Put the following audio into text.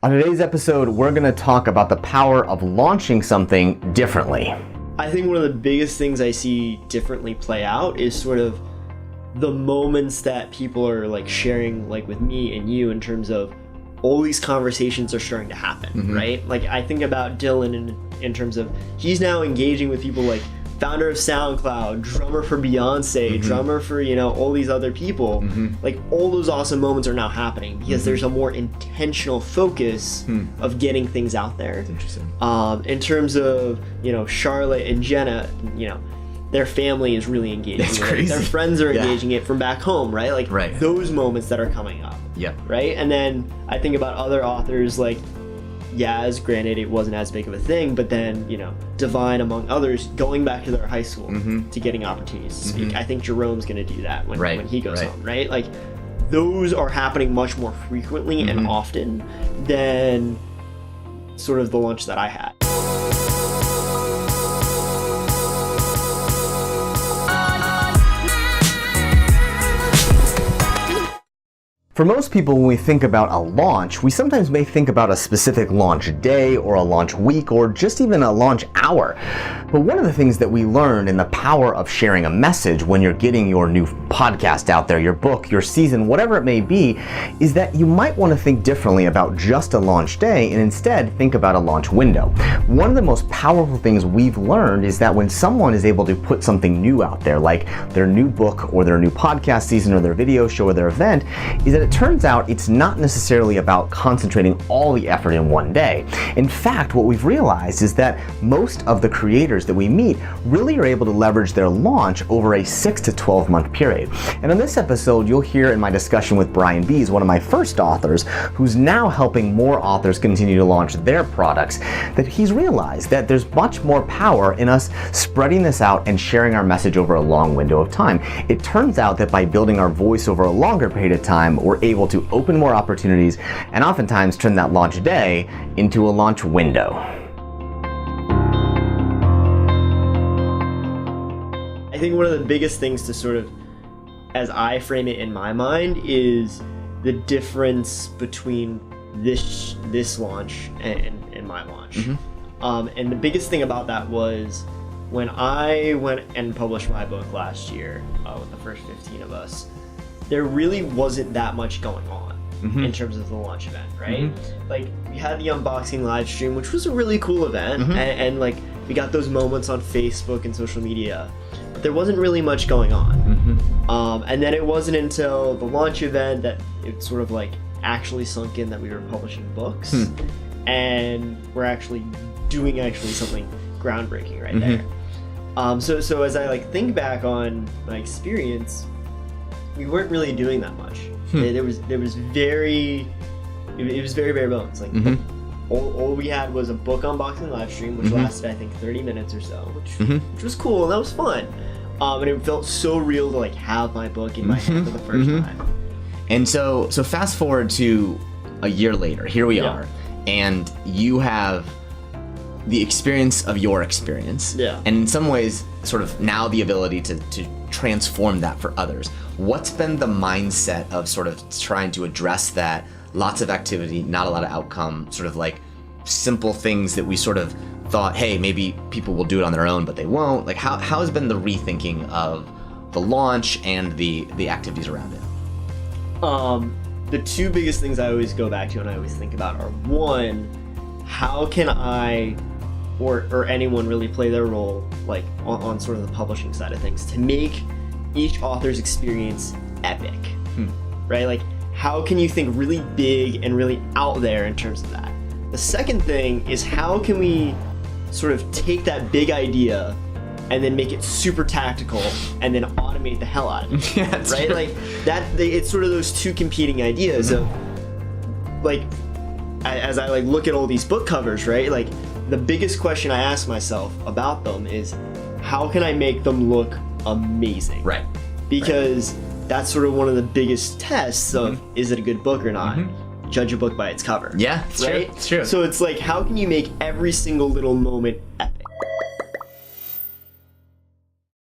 On today's episode, we're going to talk about the power of launching something differently. I think one of the biggest things I see differently play out is sort of the moments that people are like sharing, like with me and you, in terms of all these conversations are starting to happen, right? Like I think about Dylan in terms of he's now engaging with people like founder of SoundCloud, drummer for Beyonce, drummer for, you know, all these other people. Like all those awesome moments are now happening because there's a more intentional focus of getting things out there. That's interesting. In terms of, you know, Charlotte and Jenna, you know, their family is really engaging. That's with crazy. it. Their friends are engaging it from back home, right? Like those moments that are coming up. Yep. Right? And then I think about other authors like Yaz, granted it wasn't as big of a thing, but then, you know, Divine among others going back to their high school to getting opportunities to speak. I think Jerome's going to do that when he goes home, right? Like those are happening much more frequently and often than sort of the lunch that I had. For most people, when we think about a launch, we sometimes may think about a specific launch day or a launch week or just even a launch hour. But one of the things that we learned in the power of sharing a message when you're getting your new podcast out there, your book, your season, whatever it may be, is that you might want to think differently about just a launch day and instead think about a launch window. One of the most powerful things we've learned is that when someone is able to put something new out there, like their new book or their new podcast season or their video show or their event, is that it turns out it's not necessarily about concentrating all the effort in one day. In fact, what we've realized is that most of the creators that we meet really are able to leverage their launch over a 6 to 12 month period. And on this episode, you'll hear in my discussion with Brian Bees, one of my first authors, who's now helping more authors continue to launch their products, that he's realized that there's much more power in us spreading this out and sharing our message over a long window of time. It turns out that by building our voice over a longer period of time, we're able to open more opportunities and oftentimes turn that launch day into a launch window. I think one of the biggest things to sort of, as I frame it in my mind, is the difference between this launch and my launch. And the biggest thing about that was when I went and published my book last year with the first 15 of us, there really wasn't that much going on in terms of the launch event, right? Like we had the unboxing live stream, which was a really cool event, and like we got those moments on Facebook and social media, but there wasn't really much going on. And then it wasn't until the launch event that it sort of like actually sunk in that we were publishing books and we're actually doing something groundbreaking right there. So as I like think back on my experience, we weren't really doing that much. It was very bare bones. Like all we had was a book unboxing live stream, which lasted I think 30 minutes or so, which was cool and that was fun. And it felt so real to like have my book in my hand for the first time. And so fast forward to a year later, here we are, and you have the experience of your experience, and in some ways sort of now the ability to transform that for others. What's been the mindset of sort of trying to address that? Lots of activity, not a lot of outcome, sort of like simple things that we sort of thought, hey, maybe people will do it on their own, but they won't. Like how has been the rethinking of the launch and the activities around it? The two biggest things I always go back to and I always think about are, one, how can I or anyone really play their role like on sort of the publishing side of things to make each author's experience epic, right? Like how can you think really big and really out there in terms of that? The second thing is how can we sort of take that big idea and then make it super tactical and then automate the hell out of it, right? True. Like that, it's sort of those two competing ideas of like, as I like look at all these book covers, right? Like the biggest question I ask myself about them is how can I make them look amazing? Right. Because that's sort of one of the biggest tests of is it a good book or not? Judge a book by its cover. Yeah, it's right? true. It's true. So it's like how can you make every single little moment epic?